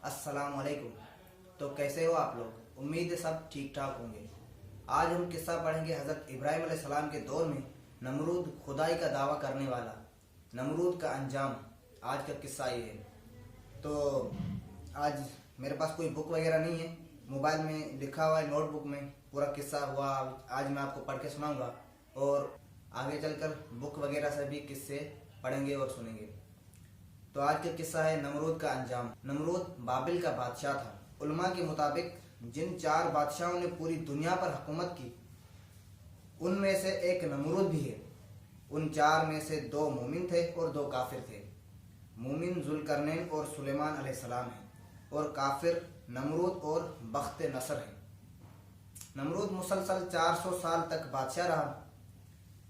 अस्सलाम वालेकुम। तो कैसे हो आप लोग? उम्मीद है सब ठीक ठाक होंगे। आज हम किस्सा पढ़ेंगे हज़रत इब्राहिम अलैहिस्सलाम के दौर में नमरूद खुदाई का दावा करने वाला, नमरूद का अंजाम। आज का किस्सा ये है। तो आज मेरे पास कोई बुक वगैरह नहीं है, मोबाइल में लिखा हुआ है, नोटबुक में पूरा किस्सा हुआ। आज मैं आपको पढ़ के सुनाऊंगा और आगे चलकर बुक वगैरह से भी किस्से पढ़ेंगे और सुनेंगे। तो आज का किस्सा है नमरूद का अंजाम। नमरूद बाबिल का बादशाह था। उलमा के मुताबिक जिन 4 बादशाहों ने पूरी दुनिया पर हुकूमत की, उनमें से एक नमरूद भी है। उन 4 में से 2 मोमिन थे और 2 काफिर थे। मोमिन जुल्करनैन और सुलेमान अलैहिस्सलाम हैं और काफिर नमरूद और बख्त नसर है। नमरूद मुसलसल 400 साल तक बादशाह रहा।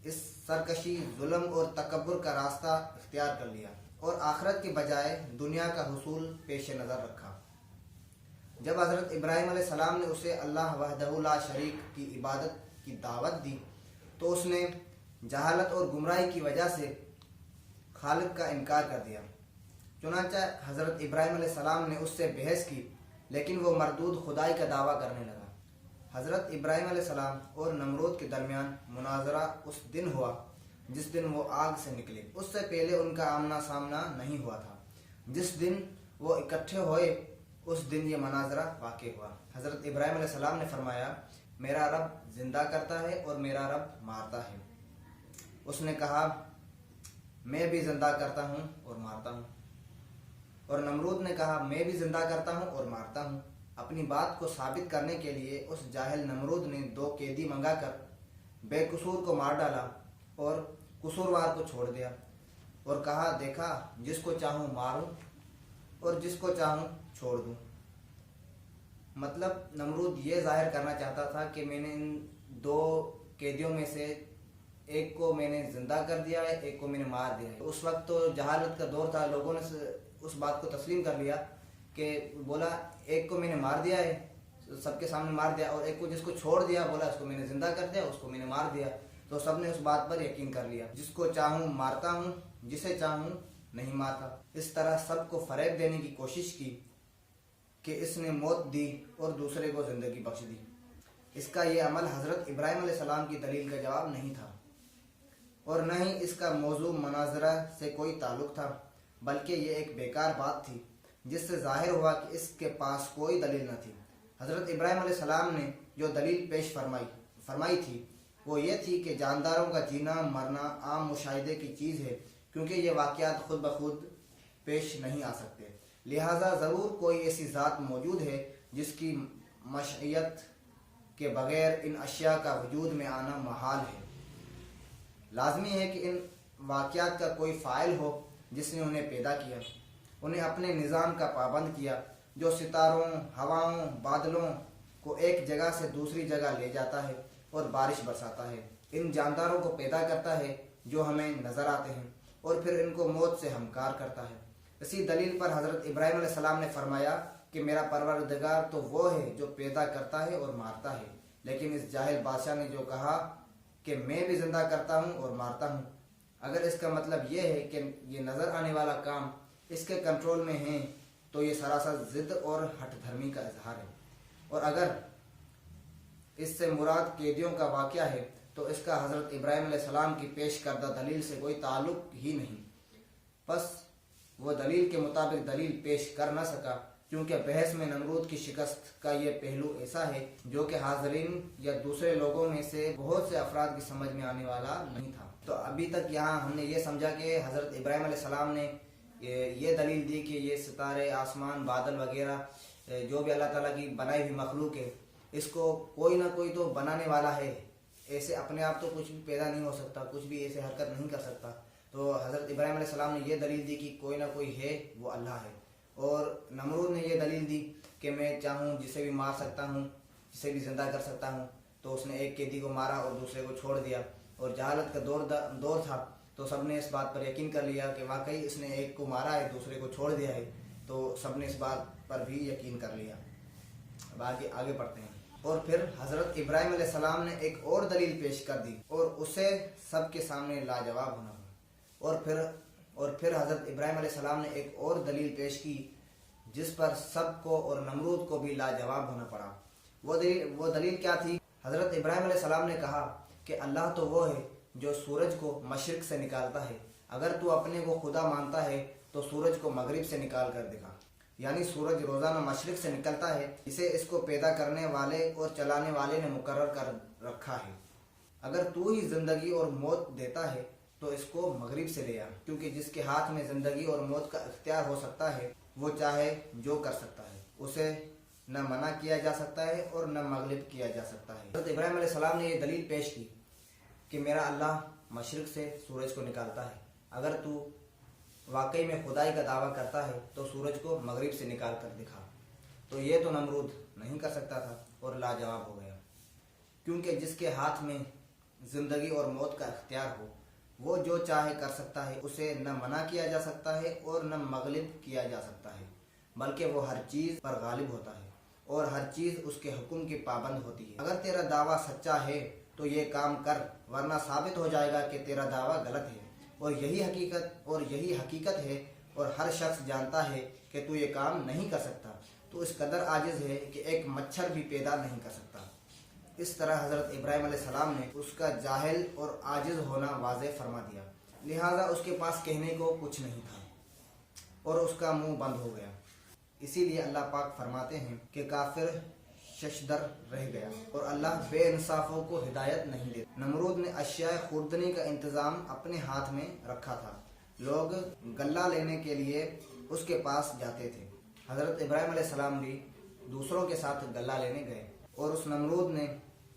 इस सरकशी, जुल्म और तकब्बुर का रास्ता इख्तियार कर लिया और आखिरत के बजाय दुनिया का हुसूल पेश नज़र रखा। जब हज़रत इब्राहिम अलैहिस्सलाम ने उसे अल्लाह वहदहु ला शरीक की इबादत की दावत दी तो उसने जहालत और गुमराही की वजह से खालिक का इनकार कर दिया। चुनांचे हज़रत इब्राहिम अलैहिस्सलाम ने उससे बहस की, लेकिन वो मरदूद खुदाई का दावा करने लगा। हज़रत इब्राहिम अलैहिस्सलाम और नमरूद के दरमियान मुनाजरा उस दिन हुआ जिस दिन वो आग से निकले। उससे पहले उनका आमना सामना नहीं हुआ था। जिस दिन वो इकट्ठे हुए उस दिन ये मनाजरा वाक़ई हुआ। हज़रत इब्राहिम अलैहिस्सलाम ने फरमाया, मेरा रब जिंदा करता है और मेरा रब मारता है। उसने कहा, मैं भी जिंदा करता हूँ और मारता हूँ। और नमरूद ने कहा, मैं भी जिंदा करता हूँ और मारता हूँ। अपनी बात को साबित करने के लिए उस जाहिल नमरूद ने 2 कैदी मंगाकर बेकसूर को मार डाला और कसूरवार को छोड़ दिया और कहा, देखा, जिसको चाहूँ मारूं और जिसको चाहूँ छोड़ दूं। मतलब नमरूद ये जाहिर करना चाहता था कि मैंने इन 2 कैदियों में से एक को मैंने जिंदा कर दिया है, एक को मैंने मार दिया है। उस वक्त तो जहालत का दौर था, लोगों ने उस बात को तस्लीम कर लिया कि बोला एक को मैंने मार दिया है, सबके सामने मार दिया, और एक को जिसको छोड़ दिया बोला उसको मैंने जिंदा कर दिया, उसको मैंने मार दिया। तो सबने उस बात पर यकीन कर लिया, जिसको चाहूँ मारता हूँ, जिसे चाहूँ नहीं मारता। इस तरह सबको फरेब देने की कोशिश की कि इसने मौत दी और दूसरे को जिंदगी बख्श दी। इसका ये अमल हज़रत इब्राहिम अलैहिस्सलाम की दलील का जवाब नहीं था और न ही इसका मौजू मनाजरा से कोई ताल्लुक था, बल्कि ये एक बेकार बात थी जिससे जाहिर हुआ कि इसके पास कोई दलील न थी। हज़रत इब्राहिम अलैहिस्सलाम ने जो दलील पेश फरमाई थी वो ये थी कि जानदारों का जीना मरना आम मुशाहिदे की चीज़ है, क्योंकि ये वाक़यात खुद ब खुद पेश नहीं आ सकते। लिहाजा ज़रूर कोई ऐसी ज़ात मौजूद है जिसकी मशयत के बग़ैर इन अशिया का वजूद में आना महाल है। लाजमी है कि इन वाक़यात का कोई फ़ाइल हो जिसने उन्हें पैदा किया, उन्हें अपने निज़ाम का पाबंद किया, जो सितारों, हवाओं, बादलों को एक जगह से दूसरी जगह ले जाता है और बारिश बरसाता है। इन जानदारों को पैदा करता है जो हमें नज़र आते हैं और फिर इनको मौत से हमकार करता है। इसी दलील पर हज़रत इब्राहिम अलैहिस्सलाम ने फरमाया कि मेरा परवरदिगार तो वो है जो पैदा करता है और मारता है। लेकिन इस जाहिल बादशाह ने जो कहा कि मैं भी जिंदा करता हूँ और मारता हूँ, अगर इसका मतलब ये है कि ये नज़र आने वाला काम इसके कंट्रोल में है तो ये सरासर ज़िद और हठधर्मी का इजहार है। और अगर इससे मुराद कैदियों का वाक़या है तो इसका हज़रत इब्राहिम अलैहिस्सलाम की पेश करदा दलील से कोई ताल्लुक ही नहीं। बस वो दलील के मुताबिक दलील पेश कर न सका, क्योंकि बहस में नमरूद की शिकस्त का ये पहलू ऐसा है जो कि हाज़रीन या दूसरे लोगों में से बहुत से अफराद की समझ में आने वाला नहीं था। तो अभी तक यहाँ हमने ये समझा कि हज़रत इब्राहिम अलैहिस्सलाम ने ये दलील दी कि ये सितारे, आसमान, बादल वगैरह जो भी अल्लाह ताला की बनाई हुई मखलूक है, इसको कोई ना कोई तो बनाने वाला है। ऐसे अपने आप तो कुछ भी पैदा नहीं हो सकता, कुछ भी ऐसे हरकत नहीं कर सकता। तो हज़रत इब्राहिम अलैहिस्सलाम ने ये दलील दी कि कोई ना कोई है, वो अल्लाह है। और नमरूद ने ये दलील दी कि मैं चाहूँ जिसे भी मार सकता हूँ, जिसे भी ज़िंदा कर सकता हूँ। तो उसने एक कैदी को मारा और दूसरे को छोड़ दिया। और जहालत का दौर था तो सबने इस बात पर यकीन कर लिया कि वाकई इसने एक को मारा है, दूसरे को छोड़ दिया है। तो सबने इस बात पर भी यकीन कर लिया। अब आगे पढ़ते हैं। और फिर हज़रत इब्राहिम अलैहिस्सलाम ने एक और दलील पेश कर दी और उसे सबके सामने लाजवाब होना हुआ। और फिर हज़रत इब्राहिम अलैहिस्सलाम ने एक और दलील पेश की جس پر سب کو اور نمرود کو بھی لاجواب ہونا پڑا۔ وہ دلیل کیا تھی؟ حضرت ابراہیم علیہ السلام نے کہا کہ اللہ تو وہ ہے جو سورج کو مشرق سے نکالتا ہے، اگر تو اپنے کو خدا مانتا ہے تو سورج کو مغرب سے نکال کر دکھا۔ یعنی سورج روزانہ مشرق سے نکلتا ہے، اسے اس کو پیدا کرنے والے اور چلانے والے نے مقرر کر رکھا ہے۔ اگر تو ہی زندگی اور موت دیتا ہے تو اس کو مغرب سے لے آ، کیونکہ جس کے ہاتھ میں زندگی اور موت کا اختیار ہو سکتا ہے وہ چاہے جو کر سکتا ہے، اسے نہ منع کیا جا سکتا ہے اور نہ مغلوب کیا جا سکتا ہے۔ حضرت ابراہیم علیہ السلام نے یہ دلیل پیش کی کہ میرا اللہ مشرق سے سورج کو نکالتا ہے، اگر تو واقعی میں خدائی کا دعویٰ کرتا ہے تو سورج کو مغرب سے نکال کر دکھا۔ تو یہ تو نمرود نہیں کر سکتا تھا اور لاجواب ہو گیا، کیونکہ جس کے ہاتھ میں زندگی اور موت کا اختیار ہو وہ جو چاہے کر سکتا ہے، اسے نہ منع کیا جا سکتا ہے اور نہ مغلوب کیا جا سکتا ہے، بلکہ وہ ہر چیز پر غالب ہوتا ہے اور ہر چیز اس کے حکم کی پابند ہوتی ہے۔ اگر تیرا دعویٰ سچا ہے تو یہ کام کر، ورنہ ثابت ہو جائے گا کہ تیرا دعویٰ غلط ہے، اور یہی حقیقت ہے اور ہر شخص جانتا ہے کہ تو یہ کام نہیں کر سکتا، تو اس قدر عاجز ہے کہ ایک مچھر بھی پیدا نہیں کر سکتا۔ اس طرح حضرت ابراہیم علیہ السلام نے اس کا جاہل اور عاجز ہونا واضح فرما دیا، لہٰذا اس کے پاس کہنے کو کچھ نہیں تھا اور اس کا منہ بند ہو گیا۔ اسی لیے اللہ پاک فرماتے ہیں کہ کافر ششدر رہ گیا اور اللہ بے انصافوں کو ہدایت نہیں دیتا۔ نمرود نے اشیاء خوردنی کا انتظام اپنے ہاتھ میں رکھا تھا، لوگ غلہ لینے کے لیے اس کے پاس جاتے تھے۔ حضرت ابراہیم علیہ السلام بھی دوسروں کے ساتھ غلہ لینے گئے اور اس نمرود نے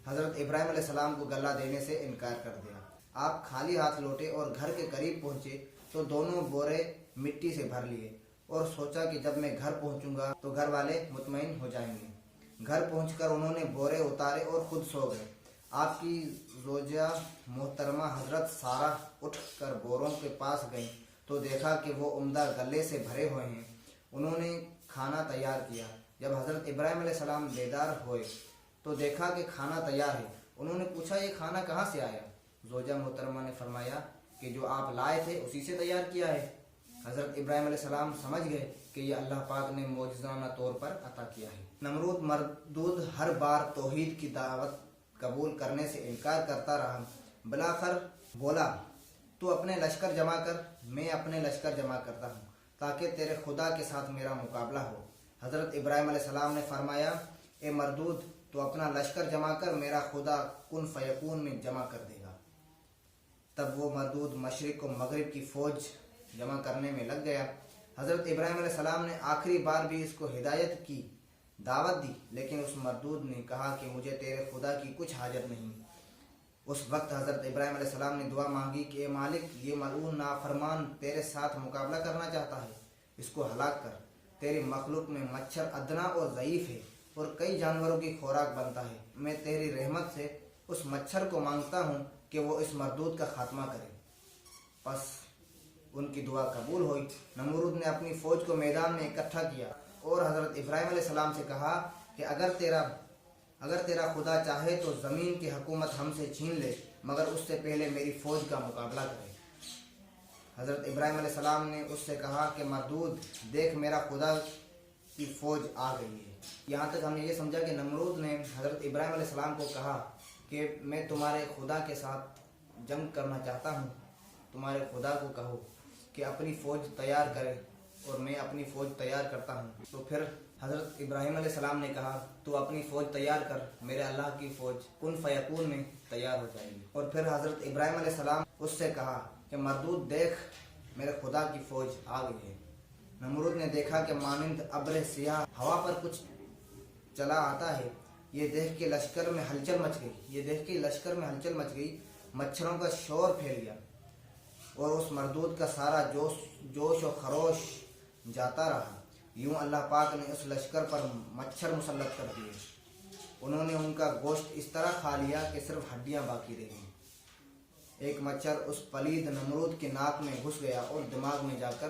حضرت ابراہیم علیہ السلام کو غلہ دینے سے انکار کر دیا۔ آپ خالی ہاتھ لوٹے اور گھر کے قریب پہنچے تو دونوں بورے مٹی سے بھر لیے اور سوچا کہ جب میں گھر پہنچوں گا تو گھر والے مطمئن ہو جائیں گے۔ گھر پہنچ کر انہوں نے بورے اتارے اور خود سو گئے۔ آپ کی زوجہ محترمہ حضرت سارہ اٹھ کر بوروں کے پاس گئیں تو دیکھا کہ وہ عمدہ غلے سے بھرے ہوئے ہیں۔ انہوں نے کھانا تیار کیا۔ جب حضرت ابراہیم علیہ السلام بیدار ہوئے تو دیکھا کہ کھانا تیار ہے۔ انہوں نے پوچھا یہ کھانا کہاں سے آیا؟ زوجہ محترمہ نے فرمایا کہ جو آپ لائے تھے اسی سے تیار کیا ہے۔ حضرت ابراہیم علیہ السلام سمجھ گئے کہ یہ اللہ پاک نے معجزانہ طور پر عطا کیا ہے۔ نمرود مردود ہر بار توحید کی دعوت قبول کرنے سے انکار کرتا رہا۔ بلاخر بولا تو اپنے لشکر جمع کر، میں اپنے لشکر جمع کرتا ہوں تاکہ تیرے خدا کے ساتھ میرا مقابلہ ہو۔ حضرت ابراہیم علیہ السلام نے فرمایا اے مردود تو اپنا لشکر جمع کر، میرا خدا کن فیکون میں جمع کر دے گا۔ تب وہ مردود مشرق و مغرب کی فوج جمع کرنے میں لگ گیا۔ حضرت ابراہیم علیہ السلام نے آخری بار بھی اس کو ہدایت کی دعوت دی، لیکن اس مردود نے کہا کہ مجھے تیرے خدا کی کچھ حاجت نہیں۔ اس وقت حضرت ابراہیم علیہ السلام نے دعا مانگی کہ اے مالک، یہ ملعون نافرمان تیرے ساتھ مقابلہ کرنا چاہتا ہے، اس کو ہلاک کر۔ تیری مخلوق میں مچھر ادنا اور ضعیف ہے اور کئی جانوروں کی خوراک بنتا ہے۔ میں تیری رحمت سے اس مچھر کو مانگتا ہوں کہ وہ اس مردود کا خاتمہ کرے۔ پس ان کی دعا قبول ہوئی۔ نمرود نے اپنی فوج کو میدان میں اکٹھا کیا اور حضرت ابراہیم علیہ السلام سے کہا کہ اگر تیرا خدا چاہے تو زمین کی حکومت ہم سے چھین لے، مگر اس سے پہلے میری فوج کا مقابلہ کرے۔ حضرت ابراہیم علیہ السلام نے اس سے کہا کہ مردود دیکھ، میرا خدا کی فوج آ گئی ہے۔ یہاں تک ہم نے یہ سمجھا کہ نمرود نے حضرت ابراہیم علیہ السلام کو کہا کہ میں تمہارے خدا کے ساتھ جنگ کرنا چاہتا ہوں، تمہارے خدا کو کہو کہ اپنی فوج تیار کرے اور میں اپنی فوج تیار کرتا ہوں۔ تو پھر حضرت ابراہیم علیہ السلام نے کہا تو اپنی فوج تیار کر، میرے اللہ کی فوج کن فیکون میں تیار ہو جائے گی۔ اور پھر حضرت ابراہیم علیہ السلام اس سے کہا کہ مردود دیکھ، میرے خدا کی فوج آ گئی ہے۔ نمرود نے دیکھا کہ مانند ابر سیاہ ہوا پر کچھ چلا آتا ہے۔ یہ دیکھ کے لشکر میں ہلچل مچ گئی، مچھروں کا شور پھیل گیا اور اس مردود کا سارا جوش و خروش جاتا رہا۔ یوں اللہ پاک نے اس لشکر پر مچھر مسلط کر دیے۔ انہوں نے ان کا گوشت اس طرح کھا لیا کہ صرف ہڈیاں باقی رہ گئیں۔ ایک مچھر اس پلید نمرود کے ناک میں گھس گیا اور دماغ میں جا کر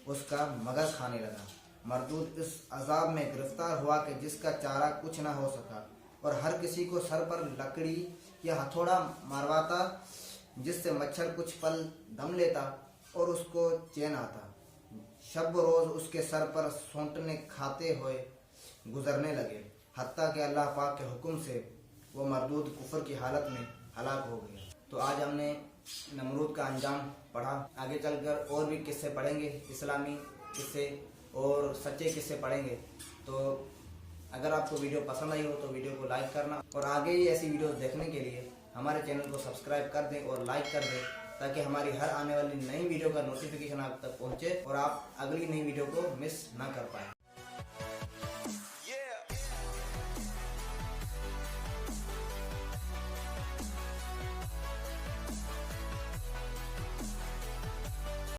اس کا مغز کھانے لگا۔ مردود اس عذاب میں گرفتار ہوا کہ جس کا چارہ کچھ نہ ہو سکا اور ہر کسی کو سر پر لکڑی یا ہتھوڑا مارواتا، جس سے مچھر کچھ پل دم لیتا اور اس کو چین آتا۔ शब रोज़ उसके सर पर सोंटने खाते हुए गुजरने लगे, हत्ता कि अल्लाह पाक के हुक्म से वो मरदूद कुफर की हालत में हलाक हो गया। तो आज हमने नमरूद का अंजाम पढ़ा। आगे चलकर और भी किस्से पढ़ेंगे, इस्लामी किस्से और सच्चे किस्से पढ़ेंगे। तो अगर आपको वीडियो पसंद आई हो तो वीडियो को लाइक करना, और आगे ही ऐसी वीडियो देखने के लिए हमारे चैनल को सब्सक्राइब कर दें और लाइक कर दें, ताकि हमारी हर आने वाली नई वीडियो का नोटिफिकेशन आप तक पहुंचे और आप अगली नई वीडियो को मिस ना कर पाएँ।